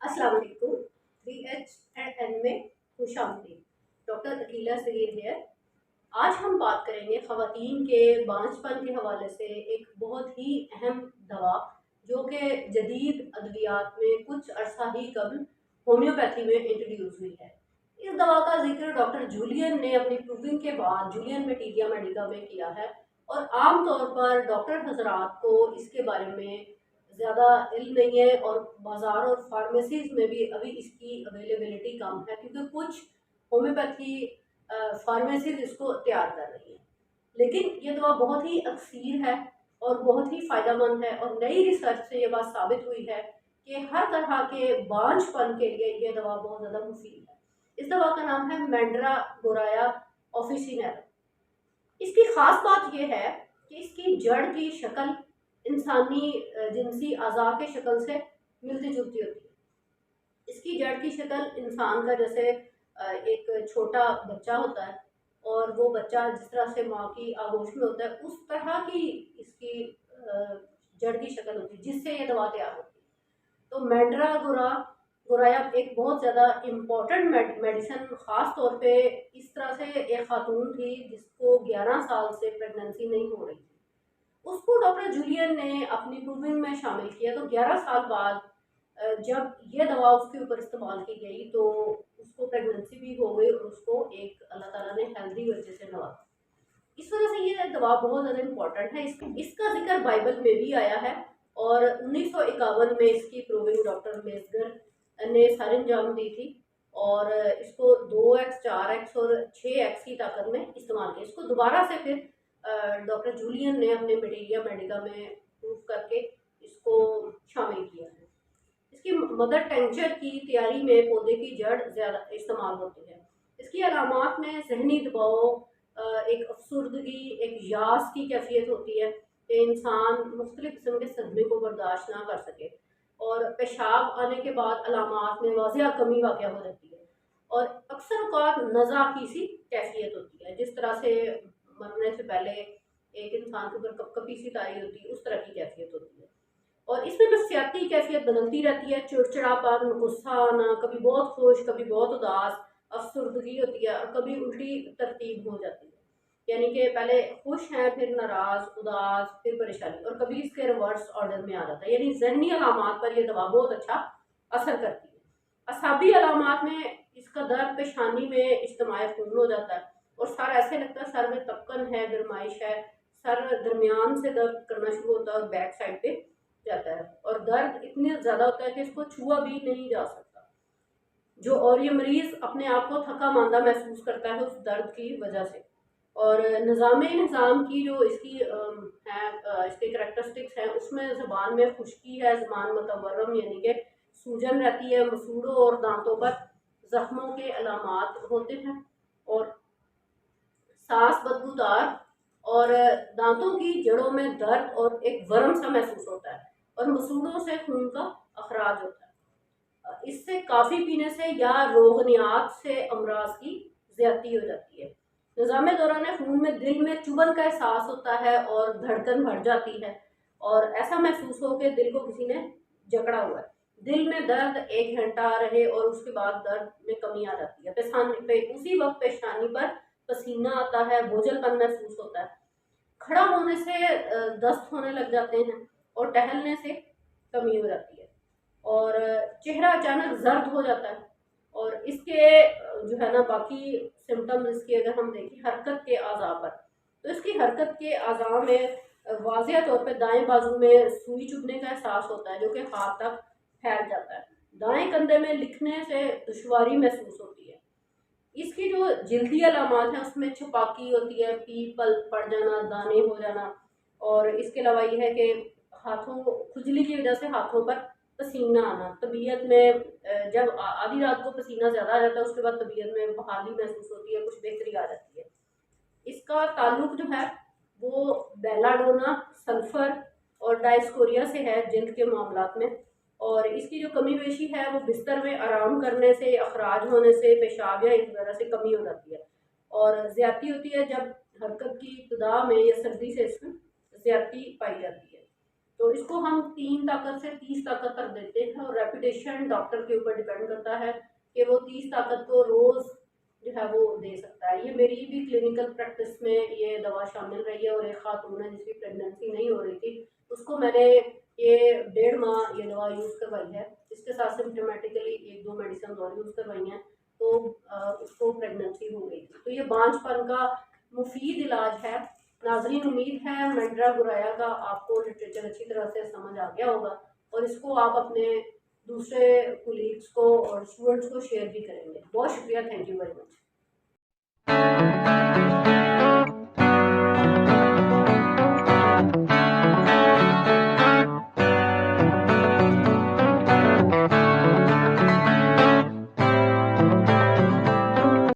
अस्सलाम वालेकुम। 3H&N में खुशामदीद। डॉक्टर अकीला सगीर है। आज हम बात करेंगे ख़वातीन के बांझपन के हवाले से एक बहुत ही अहम दवा जो कि जदीद अद्वियात में कुछ अरसा ही कबल होम्योपैथी में इंट्रोड्यूस हुई है। इस दवा का जिक्र डॉक्टर जूलियन ने अपनी प्रूविंग के बाद जूलियन मेटीरिया मेडिका में किया है और आम तौर पर डॉक्टर हजरात को इसके बारे में ज़्यादा इल्म नहीं है और बाज़ार और फार्मेसीज़ में भी अभी इसकी अवेलेबिलिटी कम है क्योंकि कुछ होम्योपैथी फार्मेसीज इसको तैयार कर रही है। लेकिन ये दवा बहुत ही अक्सीर है और बहुत ही फ़ायदेमंद है और नई रिसर्च से ये बात साबित हुई है कि हर तरह के बांझपन के लिए ये दवा बहुत ज़्यादा मुफीद है। इस दवा का नाम है मैंड्रा गोराया ऑफिसिनेरा। इसकी ख़ास बात यह है कि इसकी जड़ की शक्ल इंसानी जिनसी अज़ा के शक्ल से मिलती जुलती होती है। इसकी जड़ की शक्ल इंसान का जैसे एक छोटा बच्चा होता है और वो बच्चा जिस तरह से माँ की आगोश में होता है उस तरह की इसकी जड़ की शक्ल होती है जिससे ये दवा तैयार होती है। तो मैंड्रा गोराया एक बहुत ज़्यादा इम्पोर्टेंट मेडिसिन, ख़ास तौर पे इस तरह से एक खातून थी जिसको 11 साल से प्रेगनेंसी नहीं हो रही थी। उसको डॉक्टर जूलियन ने अपनी प्रूविंग में शामिल किया तो 11 साल बाद जब ये दवा उसके ऊपर इस्तेमाल की गई तो उसको प्रेगनेंसी भी हो गई और उसको एक अल्लाह ताला ने हेल्दी बच्चे से नवाजा। इस वजह से ये दवा बहुत ज़्यादा इम्पोर्टेंट है। इसका जिक्र बाइबल में भी आया है और 1951 में इसकी प्रूविंग डॉक्टर मेसगर ने सरंजाम दी थी और इसको 2x 4x और 6x की ताकत में इस्तेमाल किया। इसको दोबारा से फिर डॉक्टर जूलियन ने अपने मटेरिया मेडिका में प्रूव करके इसको शामिल किया है। इसकी मदर टेंचर की तैयारी में पौधे की जड़ ज़्यादा इस्तेमाल होती है। इसकी अलामात में जहनी दबाव, एक अफसरदगी, एक यास की कैफियत होती है कि इंसान मुख्तलिफ किस्म के सदमे को बर्दाश्त ना कर सके और पेशाब आने के बाद अलामात में वाज़िया कमी वाक़या हो जाती है और अक्सर औक़ात नज़ा की सी कैफियत होती है। जिस तरह से मरने से पहले एक इंसान के ऊपर कपकपी सी तारी होती है उस तरह की कैफियत होती है। और इसमें नफ्सियाती कैफियत बदलती रहती है, चिड़चिड़ापन, गुस्सा आना, कभी बहुत खुश, कभी बहुत उदास, अफसरदगी होती है और कभी उल्टी तरतीब हो जाती है। यानी कि पहले खुश हैं, फिर नाराज़, उदास, फिर परेशानी और कभी इसके रिवर्स ऑर्डर में आ जाता है। यानी ज़हनी अलामात पर ये दवा बहुत अच्छा असर करती है। असाबी अलामात में इसका दर्द पेशानी में इज्तिमाई खून हो जाता है और सर ऐसे लगता है सर में तपकन है, गरमाइश है, सर दरमियान से दर्द करना शुरू होता है और बैक साइड पे जाता है और दर्द इतने ज़्यादा होता है कि इसको छुआ भी नहीं जा सकता। जो और ये मरीज़ अपने आप को थका मांदा महसूस करता है उस दर्द की वजह से। और निज़ाम की जो इसकी इसके करैक्टरिस्टिक्स हैं उसमें ज़ुबान में खुश्की है, ज़ुबान मुतवर्रम यानी कि सूजन रहती है, मसूड़ों और दांतों पर ज़ख्मों के अलामात होते हैं और सांस बदबूदार और दांतों की जड़ों में दर्द और एक वर्म सा महसूस होता है और मसूड़ों से खून का अखराज होता है। इससे काफ़ी पीने से या रोगनियात से अमराज की ज्यादती हो जाती है। निज़ाम दौरान खून में दिल में चुभन का एहसास होता है और धड़कन बढ़ जाती है और ऐसा महसूस हो कि दिल को किसी ने जकड़ा हुआ है। दिल में दर्द 1 घंटा रहे और उसके बाद दर्द में कमी आ जाती है। पेशानी पे उसी वक्त पेशानी पर पसीना आता है, बोझलपन महसूस होता है। खड़ा होने से दस्त होने लग जाते हैं और टहलने से कमी हो जाती है और चेहरा अचानक जर्द हो जाता है और इसके जो है ना बाकी सिम्टम्स इसके अगर हम देखें हरकत के आज़ा पर तो इसकी हरकत के आज़ा में वाज़िया तौर पे दाएं बाजू में सुई चुभने का एहसास होता है जो कि हाथ तक फैल जाता है। दाएं कंधे में लिखने से दुश्वारी महसूस होती है। इसकी जो जल्दी अलामात हैं उसमें छपाकी होती है, पीपल पड़ जाना, दाने हो जाना और इसके अलावा ये है कि हाथों खुजली की वजह से हाथों पर पसीना आना, तबीयत में जब आधी रात को पसीना ज़्यादा आ जाता है उसके बाद तबीयत में बहाली महसूस होती है, कुछ बेहतरी आ जाती है। इसका ताल्लुक जो है वो बेलाडोना, सल्फर और डायस्कोरिया से है जिल्द के मामलात में और इसकी जो कमी पेशी है वो बिस्तर में आराम करने से, अखराज होने से, पेशाब या इस वजह से कमी हो जाती है और ज़्यादती होती है जब हरकत की इब्तिदा में या सर्दी से इसमें ज़्यादती पाई जाती है। तो इसको हम 3 ताकत से 30 ताकत तक देते हैं, और रेपिटेशन डॉक्टर के ऊपर डिपेंड करता है कि वो 30 ताकत को रोज़ जो है वो दे सकता है। ये मेरी भी क्लिनिकल प्रैक्टिस में ये दवा शामिल रही है, और एक खातून है जिसकी प्रेगनेंसी नहीं हो रही थी, उसको मैंने ये 1.5 माह ये दवा यूज़ करवाई है। इसके साथ सिम्टोमेटिकली 1-2 मेडिसिन और यूज़ करवाई हैं, तो उसको प्रेगनेंसी हो गई थी। तो ये बांझपन का मुफीद इलाज है। नाज़रीन, उम्मीद है मंडरा गुराया का आपको लिटरेचर अच्छी तरह से समझ आ गया होगा, और इसको आप अपने दूसरे कोलीग्स को और स्टूडेंट्स को शेयर भी करेंगे। बहुत शुक्रिया, थैंक यू वेरी मच।